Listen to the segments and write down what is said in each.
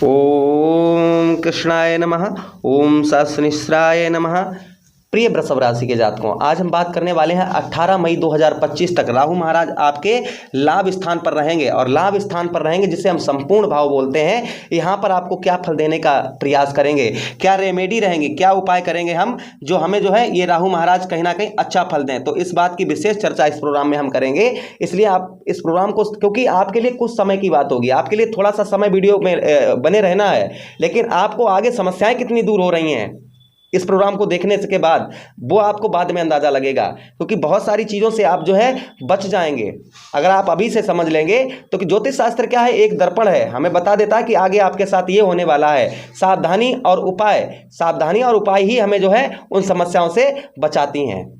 ओम कृष्णाय नमः। ओम सहस्रनिश्राय नमः। प्रिय वृषभ राशि के जातकों, आज हम बात करने वाले हैं 18 मई 2025 तक राहु महाराज आपके लाभ स्थान पर रहेंगे और लाभ स्थान पर रहेंगे जिसे हम संपूर्ण भाव बोलते हैं। यहाँ पर आपको क्या फल देने का प्रयास करेंगे, क्या रेमेडी रहेंगे, क्या उपाय करेंगे हम जो हमें जो है ये राहु महाराज कहीं ना कहीं अच्छा फल दें, तो इस बात की विशेष चर्चा इस प्रोग्राम में हम करेंगे। इसलिए आप इस प्रोग्राम को, क्योंकि आपके लिए कुछ समय की बात होगी, आपके लिए थोड़ा सा समय वीडियो में बने रहना है, लेकिन आपको आगे समस्याएं कितनी दूर हो रही हैं इस प्रोग्राम को देखने के बाद वो आपको बाद में अंदाजा लगेगा, क्योंकि बहुत सारी चीज़ों से आप जो है बच जाएंगे अगर आप अभी से समझ लेंगे। तो कि ज्योतिष शास्त्र क्या है, एक दर्पण है, हमें बता देता है कि आगे आपके साथ ये होने वाला है। सावधानी और उपाय ही हमें जो है उन समस्याओं से बचाती हैं।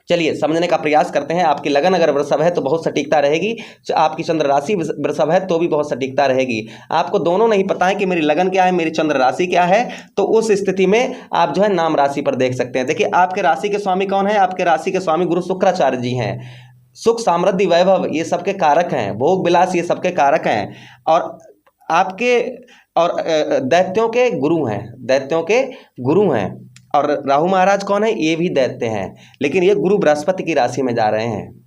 चलिए समझने का प्रयास करते हैं। आपकी लगन अगर वृषभ है तो बहुत सटीकता रहेगी, आपकी चंद्र राशि वृषभ है तो भी बहुत सटीकता रहेगी। आपको दोनों नहीं पता है कि मेरी लगन क्या है, मेरी चंद्र राशि क्या है, तो उस स्थिति में आप जो है नाम राशि पर देख सकते हैं। देखिए आपके राशि के स्वामी कौन है, आपके राशि के स्वामी गुरु शुक्राचार्य जी हैं। सुख समृद्धि वैभव ये सबके कारक हैं, भोग विलास ये सबके कारक हैं, और आपके और दैत्यों के गुरु हैं। और राहु महाराज कौन है, ये भी दैत्य हैं, लेकिन ये गुरु बृहस्पति की राशि में जा रहे हैं।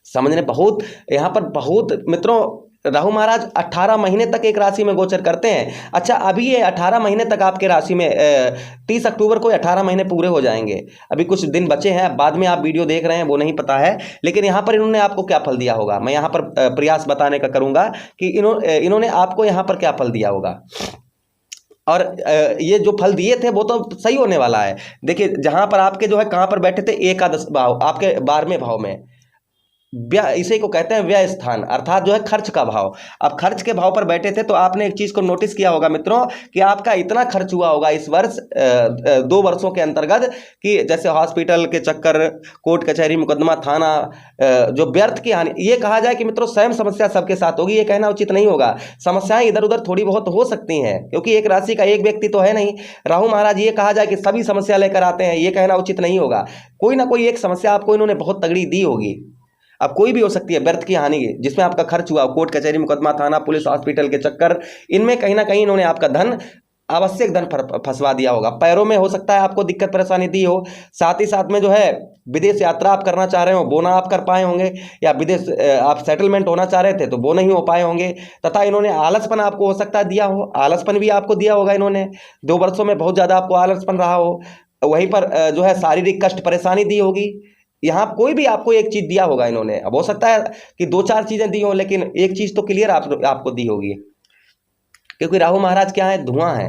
समझने बहुत यहाँ पर बहुत मित्रों, राहु महाराज 18 महीने तक एक राशि में गोचर करते हैं। अच्छा, अभी ये 18 महीने तक आपके राशि में 30 अक्टूबर को 18 महीने पूरे हो जाएंगे, अभी कुछ दिन बचे हैं, बाद में आप वीडियो देख रहे हैं वो नहीं पता है, लेकिन यहाँ पर इन्होंने आपको क्या फल दिया होगा मैं यहाँ पर प्रयास बताने का करूँगा कि इन्होंने आपको यहाँ पर क्या फल दिया होगा। और ये जो फल दिए थे वो तो सही होने वाला है। देखिए जहां पर आपके जो है कहां पर बैठे थे, एकादश भाव, आपके 12वें भाव में व्यय, इसी को कहते हैं व्यय स्थान, अर्थात जो है खर्च का भाव। अब खर्च के भाव पर बैठे थे तो आपने एक चीज को नोटिस किया होगा मित्रों कि आपका इतना खर्च हुआ होगा इस वर्ष 2 वर्षों के अंतर्गत कि जैसे हॉस्पिटल के चक्कर, कोर्ट कचहरी, मुकदमा, थाना, जो व्यर्थ की हानि, ये कहा जाए कि मित्रों स्वयं समस्या सबके साथ होगी, ये कहना उचित नहीं होगा। समस्याएं इधर उधर थोड़ी बहुत हो सकती हैं, क्योंकि एक राशि का एक व्यक्ति तो है नहीं। राहु महाराज ये कहा जाए कि सभी समस्या लेकर आते हैं, ये कहना उचित नहीं होगा। कोई ना कोई एक समस्या आपको इन्होंने बहुत तगड़ी दी होगी। अब कोई भी हो सकती है व्यर्थ की हानि जिसमें आपका खर्च हुआ, कोर्ट कचहरी, मुकदमा, थाना, पुलिस, हॉस्पिटल के चक्कर, इनमें कहीं ना कहीं इन्होंने आपका धन, आवश्यक धन फंसवा दिया होगा। पैरों में हो सकता है आपको दिक्कत परेशानी दी हो, साथ ही साथ में जो है विदेश यात्रा आप करना चाह रहे हो वो ना आप कर पाए होंगे, या विदेश आप सेटलमेंट होना चाह रहे थे तो वो नहीं हो पाए होंगे, तथा इन्होंने आलसपन आपको हो सकता है दिया हो, आलसपन भी आपको दिया होगा इन्होंने, 2 वर्षों में बहुत ज़्यादा आपको आलसपन रहा हो। वहीं पर जो है शारीरिक कष्ट परेशानी दी होगी। यहाँ कोई भी आपको एक चीज दिया होगा इन्होंने। अब हो सकता है कि 2-4 चीजें दी हो, लेकिन एक चीज तो क्लियर आपको दी होगी, क्योंकि राहु महाराज क्या है, धुआं है।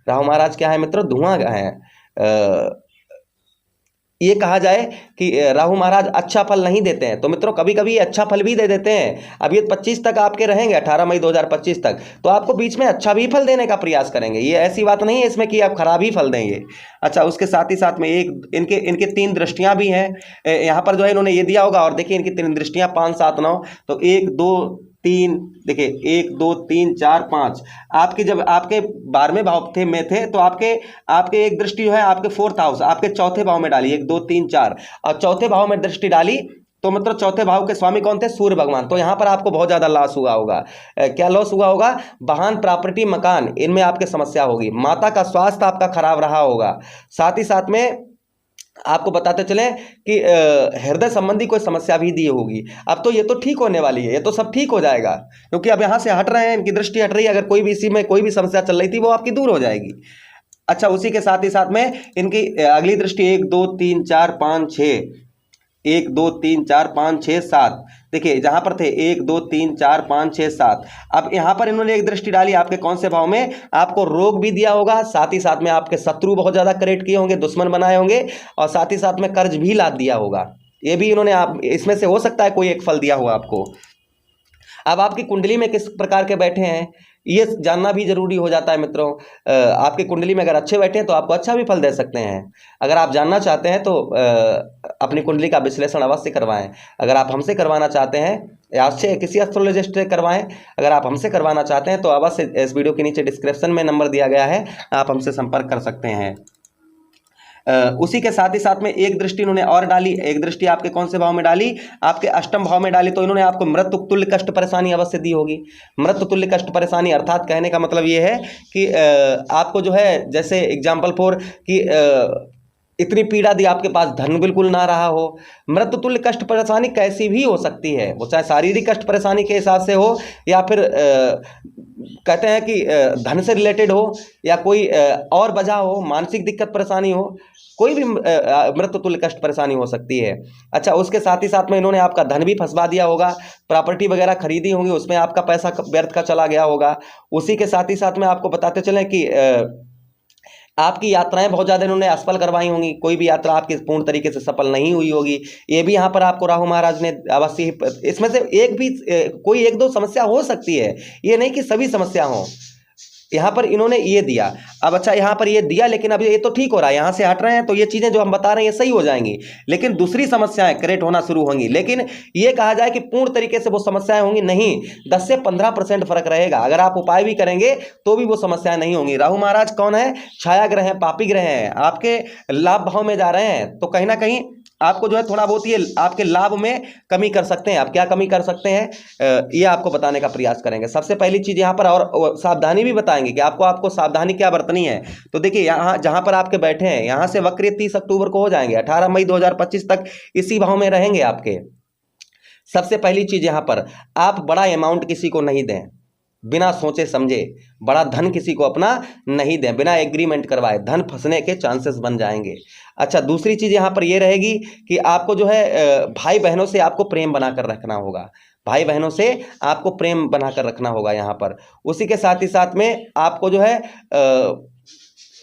राहु महाराज क्या है मित्रों, धुआं है। ये कहा जाए कि राहु महाराज अच्छा फल नहीं देते हैं, तो मित्रों कभी कभी अच्छा फल भी दे देते हैं। अब ये 25 तक आपके रहेंगे, 18 मई 2025 तक, तो आपको बीच में अच्छा भी फल देने का प्रयास करेंगे। ये ऐसी बात नहीं है इसमें कि आप खराब ही फल देंगे। अच्छा, उसके साथ ही साथ में इनके 3 दृष्टियां भी हैं यहाँ पर जो है इन्होंने ये दिया होगा। और देखिए इनकी 3 दृष्टियां 5, 7, 9, तो 1, 2, 3, देखिए 1, 2, 3, 4, 5 आपके, जब आपके 12वें भाव में थे तो आपके एक दृष्टि जो है आपके 4th हाउस, आपके चौथे भाव में डाली, 1, 2, 3, 4, और चौथे भाव में दृष्टि डाली, तो मतलब चौथे भाव के स्वामी कौन थे, सूर्य भगवान। तो यहाँ पर आपको बहुत ज़्यादा लॉस हुआ होगा। क्या लॉस हुआ होगा, वाहन, प्रॉपर्टी, मकान, इनमें आपके समस्या होगी। माता का स्वास्थ्य आपका खराब रहा होगा। साथ ही साथ में आपको बताते चलें कि हृदय संबंधी कोई समस्या भी दी होगी। अब तो ये तो ठीक होने वाली है, ये तो सब ठीक हो जाएगा, क्योंकि अब यहाँ से हट रहे हैं, इनकी दृष्टि हट रही है। अगर कोई भी इसी में कोई भी समस्या चल रही थी वो आपकी दूर हो जाएगी। अच्छा, उसी के साथ ही साथ में इनकी अगली दृष्टि 1, 2, 3, 4, 5, 6, 1, 2, 3, 4, 5, 6, 7, देखिए जहां पर थे 1, 2, 3, 4, 5, 6, 7। अब यहां पर इन्होंने एक दृष्टि डाली आपके कौन से भाव में, आपको रोग भी दिया होगा, साथ ही साथ में आपके शत्रु बहुत ज्यादा क्रिएट किए होंगे, दुश्मन बनाए होंगे, और साथ ही साथ में कर्ज भी लाद दिया होगा। ये भी इन्होंने, आप इसमें से हो सकता है कोई एक फल दिया होगा आपको। अब आपकी कुंडली में किस प्रकार के बैठे हैं ये जानना भी जरूरी हो जाता है मित्रों। आपकी कुंडली में अगर अच्छे बैठे हैं तो आपको अच्छा भी फल दे सकते हैं। अगर आप जानना चाहते हैं तो अपनी कुंडली का विश्लेषण अवश्य करवाएं। अगर आप हमसे करवाना चाहते हैं या अच्छे किसी एस्ट्रोलॉजिस्ट से करवाएं। अगर आप हमसे करवाना चाहते हैं तो अवश्य इस वीडियो के नीचे डिस्क्रिप्शन में नंबर दिया गया है, आप हमसे संपर्क कर सकते हैं। उसी के साथ ही साथ में एक दृष्टि इन्होंने और डाली, एक दृष्टि आपके कौन से भाव में डाली, आपके अष्टम भाव में डाली, तो इन्होंने आपको मृत्यु तुल्य कष्ट परेशानी अवश्य दी होगी। मृत्यु तुल्य कष्ट परेशानी अर्थात कहने का मतलब ये है कि आपको जो है, जैसे एग्जाम्पल फॉर कि इतनी पीड़ा दी, आपके पास धन बिल्कुल ना रहा हो। मृत्यु तुल्य कष्ट परेशानी कैसी भी हो सकती है, वो चाहे शारीरिक कष्ट परेशानी के हिसाब से हो या फिर कहते हैं कि धन से रिलेटेड हो या कोई और वजह हो, मानसिक दिक्कत परेशानी हो, कोई भी मृत्यु तुल्य कष्ट परेशानी हो सकती है। अच्छा, उसके साथ ही साथ में इन्होंने आपका धन भी फंसवा दिया होगा, प्रॉपर्टी वगैरह खरीदी होंगी, उसमें आपका पैसा व्यर्थ का चला गया होगा। उसी के साथ ही साथ में आपको बताते चलें कि आपकी यात्राएं बहुत ज़्यादा इन्होंने असफल करवाई होंगी, कोई भी यात्रा आपकी पूर्ण तरीके से सफल नहीं हुई होगी। ये भी यहाँ पर आपको राहु महाराज ने अवश्य ही, इसमें से एक भी कोई एक दो समस्या हो सकती है, ये नहीं कि सभी समस्या हों। यहाँ पर इन्होंने ये दिया। अब अच्छा, यहाँ पर ये दिया, लेकिन अभी ये तो ठीक हो रहा है, यहाँ से हट रहे हैं तो ये चीज़ें जो हम बता रहे हैं ये सही हो जाएंगी, लेकिन दूसरी समस्याएं क्रिएट होना शुरू होंगी। लेकिन ये कहा जाए कि पूर्ण तरीके से वो समस्याएं होंगी नहीं, 10 से 15% फर्क रहेगा। अगर आप उपाय भी करेंगे तो भी वो समस्याएं नहीं होंगी। राहु महाराज कौन है? छाया ग्रह हैं, पापी ग्रह हैं, आपके लाभ भाव में जा रहे हैं, तो कहीं ना कहीं आपको जो है थोड़ा बहुत ये आपके लाभ में कमी कर सकते हैं। आप क्या कमी कर सकते हैं ये आपको बताने का प्रयास करेंगे। सबसे पहली चीज़ यहाँ पर और सावधानी भी बताएंगे कि आपको सावधानी क्या बरतनी है। तो देखिए, यहाँ जहाँ पर आपके बैठे हैं, यहाँ से वक्र 30 अक्टूबर को हो जाएंगे, 18 मई 2025 तक इसी भाव में रहेंगे आपके। सबसे पहली चीज़ यहाँ पर, आप बड़ा अमाउंट किसी को नहीं दें, बिना सोचे समझे बड़ा धन किसी को अपना नहीं दें, बिना एग्रीमेंट करवाए, धन फंसने के चांसेस बन जाएंगे। अच्छा, दूसरी चीज़ यहाँ पर ये रहेगी कि आपको जो है भाई बहनों से आपको प्रेम बनाकर रखना होगा, भाई बहनों से आपको प्रेम बनाकर रखना होगा यहाँ पर। उसी के साथ ही साथ में आपको जो है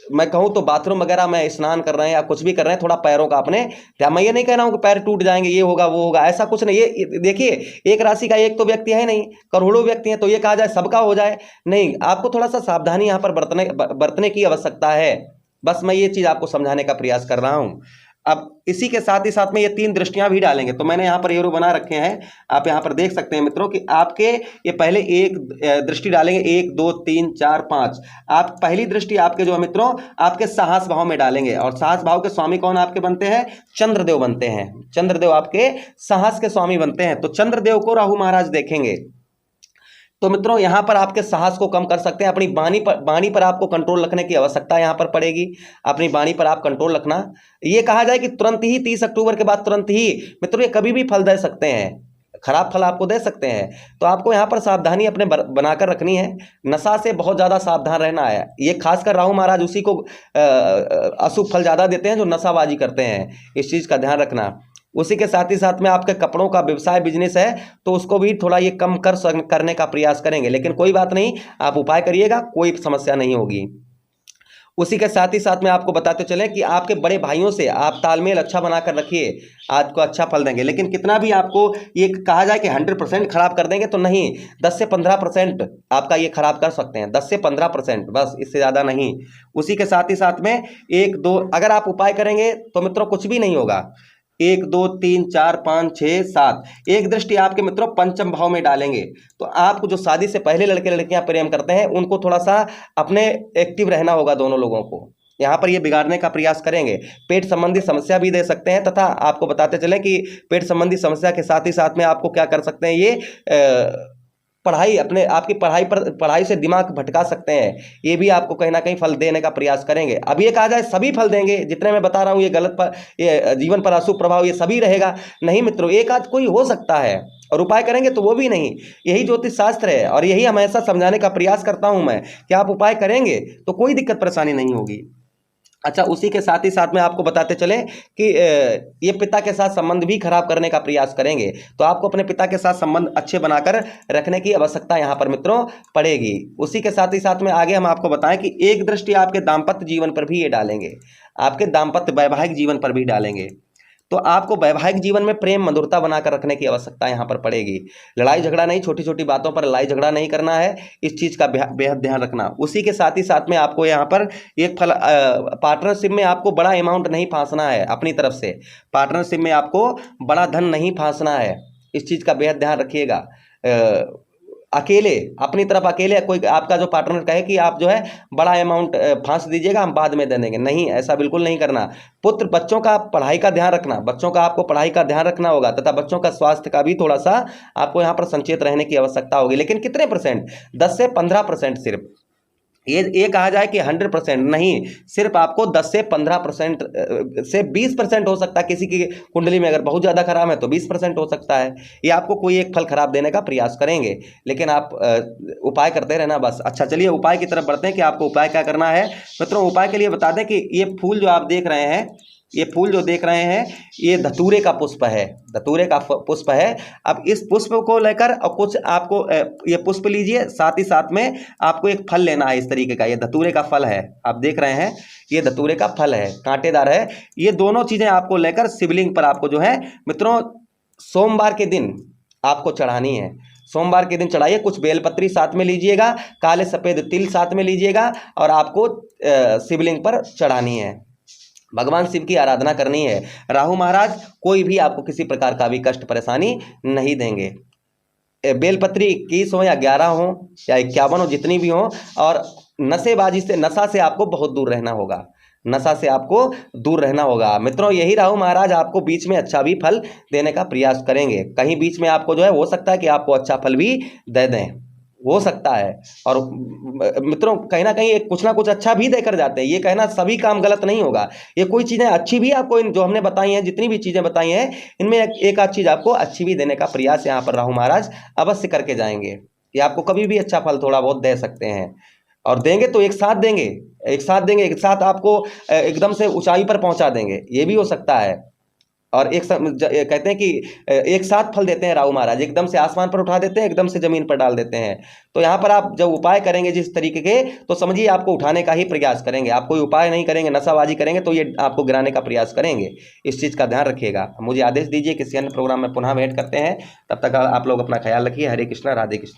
मैं कहूँ तो बाथरूम वगैरह में स्नान कर रहे हैं या कुछ भी कर रहे हैं, थोड़ा पैरों का अपने ध्यान। मैं ये नहीं कह रहा हूँ कि पैर टूट जाएंगे, ये होगा वो होगा, ऐसा कुछ नहीं। ये देखिए, एक राशि का एक तो व्यक्ति है नहीं, करोड़ों व्यक्ति हैं, तो ये कहा जाए सबका हो जाए नहीं। आपको थोड़ा सा सावधानी यहाँ पर बरतने की आवश्यकता है। बस मैं ये चीज़ आपको समझाने का प्रयास कर रहा हूँ। अब इसी के साथ ही साथ में ये 3 दृष्टियां भी डालेंगे, तो मैंने यहाँ पर एरो बना रखे हैं, आप यहाँ पर देख सकते हैं मित्रों कि आपके ये पहले एक दृष्टि डालेंगे, 1 2 3 4 5। आप पहली दृष्टि आपके जो है मित्रों आपके साहस भाव में डालेंगे, और साहस भाव के स्वामी कौन आपके बनते हैं? चंद्रदेव बनते हैं। चंद्रदेव आपके साहस के स्वामी बनते हैं, तो चंद्रदेव को राहु महाराज देखेंगे। तो मित्रों यहाँ पर आपके साहस को कम कर सकते हैं। अपनी वाणी पर आपको कंट्रोल रखने की आवश्यकता यहाँ पर पड़ेगी। अपनी वाणी पर आप कंट्रोल रखना। ये कहा जाए कि तुरंत ही 30 अक्टूबर के बाद तुरंत ही मित्रों ये कभी भी फल दे सकते हैं, खराब फल आपको दे सकते हैं। तो आपको यहाँ पर सावधानी अपने बनाकर रखनी है। नशा से बहुत ज़्यादा सावधान रहना है। ये खासकर राहु महाराज उसी को अशुभ फल ज़्यादा देते हैं जो नशाबाजी करते हैं, इस चीज़ का ध्यान रखना। उसी के साथ ही साथ में आपके कपड़ों का व्यवसाय बिजनेस है तो उसको भी थोड़ा ये कम करने का प्रयास करेंगे, लेकिन कोई बात नहीं, आप उपाय करिएगा, कोई समस्या नहीं होगी। उसी के साथ ही साथ में आपको बताते चलें कि आपके बड़े भाइयों से आप तालमेल अच्छा बनाकर रखिए, आज को अच्छा फल देंगे। लेकिन कितना भी आपको ये कहा जाए कि 100% खराब कर देंगे तो नहीं, 10 से 15% आपका ये खराब कर सकते हैं, 10 से 15%, बस इससे ज़्यादा नहीं। उसी के साथ ही साथ में 1 2 अगर आप उपाय करेंगे तो मित्रों कुछ भी नहीं होगा। 1 2 3 4 5 6 7 एक दृष्टि आपके मित्रों पंचम भाव में डालेंगे, तो आपको जो शादी से पहले लड़के लड़कियां प्रेम करते हैं उनको थोड़ा सा अपने एक्टिव रहना होगा। दोनों लोगों को यहाँ पर ये बिगाड़ने का प्रयास करेंगे। पेट संबंधी समस्या भी दे सकते हैं, तथा आपको बताते चले कि पेट संबंधी समस्या के साथ ही साथ में आपको क्या कर सकते हैं, ये पढ़ाई आपकी पढ़ाई से दिमाग भटका सकते हैं। ये भी आपको कहीं ना कहीं फल देने का प्रयास करेंगे। अब ये कहा जाए सभी फल देंगे, जितने मैं बता रहा हूँ ये जीवन पर अशुभ प्रभाव ये सभी रहेगा नहीं मित्रों, एक आध कोई हो सकता है, और उपाय करेंगे तो वो भी नहीं। यही ज्योतिष शास्त्र है और यही हमेशा समझाने का प्रयास करता हूँ मैं कि आप उपाय करेंगे तो कोई दिक्कत परेशानी नहीं होगी। अच्छा, उसी के साथ ही साथ में आपको बताते चलें कि ये पिता के साथ संबंध भी खराब करने का प्रयास करेंगे, तो आपको अपने पिता के साथ संबंध अच्छे बनाकर रखने की आवश्यकता यहाँ पर मित्रों पड़ेगी। उसी के साथ ही साथ में आगे हम आपको बताएं कि एक दृष्टि आपके दाम्पत्य जीवन पर भी ये डालेंगे, आपके दाम्पत्य वैवाहिक जीवन पर भी डालेंगे। तो आपको वैवाहिक जीवन में प्रेम मधुरता बनाकर रखने की आवश्यकता यहाँ पर पड़ेगी। लड़ाई झगड़ा नहीं, छोटी छोटी बातों पर लड़ाई झगड़ा नहीं करना है, इस चीज़ का बेहद ध्यान रखना। उसी के साथ ही साथ में आपको यहाँ पर एक पार्टनरशिप में आपको बड़ा अमाउंट नहीं फांसना है, अपनी तरफ से पार्टनरशिप में आपको बड़ा धन नहीं फांसना है, इस चीज़ का बेहद ध्यान रखिएगा। अकेले अपनी तरफ अकेले कोई आपका जो पार्टनर कहे कि आप जो है बड़ा अमाउंट फांस दीजिएगा, हम बाद में दे देंगे, नहीं, ऐसा बिल्कुल नहीं करना। पुत्र बच्चों का पढ़ाई का ध्यान रखना, बच्चों का आपको पढ़ाई का ध्यान रखना होगा तथा बच्चों का स्वास्थ्य का भी थोड़ा सा आपको यहाँ पर संचेत रहने की आवश्यकता होगी। लेकिन कितने परसेंट? 10 से 15% सिर्फ। ये कहा जाए कि 100% नहीं, सिर्फ आपको 10 से 15% से 20% हो सकता है। किसी की कुंडली में अगर बहुत ज़्यादा खराब है तो 20% हो सकता है। ये आपको कोई एक फल खराब देने का प्रयास करेंगे, लेकिन आप उपाय करते रहना बस। अच्छा, चलिए उपाय की तरफ बढ़ते हैं कि आपको उपाय क्या करना है। मित्रों, उपाय के लिए बता दें कि ये फूल जो आप देख रहे हैं, ये फूल जो देख रहे हैं, ये धतूरे का पुष्प है, धतूरे का पुष्प है। अब इस पुष्प को लेकर और कुछ आपको ये पुष्प लीजिए, साथ ही साथ में आपको एक फल लेना है इस तरीके का। ये धतूरे का फल है, आप देख रहे हैं, ये धतूरे का फल है, कांटेदार है। ये दोनों चीज़ें आपको लेकर शिवलिंग पर आपको जो है मित्रों सोमवार के दिन आपको चढ़ानी है। सोमवार के दिन चढ़ाइए। कुछ बेलपत्री साथ में लीजिएगा, काले सफ़ेद तिल साथ में लीजिएगा और आपको शिवलिंग पर चढ़ानी है। भगवान शिव की आराधना करनी है। राहु महाराज कोई भी आपको किसी प्रकार का भी कष्ट परेशानी नहीं देंगे। बेलपत्री 21 हो या 11 हो या 51 हो, जितनी भी हो, और नशेबाजी से, नशा से आपको बहुत दूर रहना होगा, नशा से आपको दूर रहना होगा। मित्रों, यही राहु महाराज आपको बीच में अच्छा भी फल देने का प्रयास करेंगे। कहीं बीच में आपको जो है हो सकता है कि आपको अच्छा फल भी दे दें, हो सकता है। और मित्रों, कहीं ना कहीं कुछ ना कुछ अच्छा भी देकर जाते हैं। ये कहना सभी काम गलत नहीं होगा, ये कोई चीज़ें अच्छी भी आपको, इन जो हमने बताई हैं, जितनी भी चीज़ें बताई हैं, इनमें एक आध चीज़ आपको अच्छी भी देने का प्रयास यहाँ पर राहु महाराज अवश्य करके जाएंगे। ये आपको कभी भी अच्छा फल थोड़ा बहुत दे सकते हैं, और देंगे तो एक साथ देंगे, एक साथ देंगे, एक साथ आपको एकदम से ऊंचाई पर पहुंचा देंगे, ये भी हो सकता है। और कहते हैं कि एक साथ फल देते हैं राहु महाराज, एकदम से आसमान पर उठा देते हैं, एकदम से जमीन पर डाल देते हैं। तो यहाँ पर आप जब उपाय करेंगे जिस तरीके के, तो समझिए आपको उठाने का ही प्रयास करेंगे। आप कोई उपाय नहीं करेंगे, नशाबाजी करेंगे तो ये आपको गिराने का प्रयास करेंगे। इस चीज़ का ध्यान रखिएगा। मुझे आदेश दीजिए, किसी अन्य प्रोग्राम में पुनः भेंट करते हैं। तब तक आप लोग अपना ख्याल रखिए। हरे कृष्णा, राधे कृष्णा।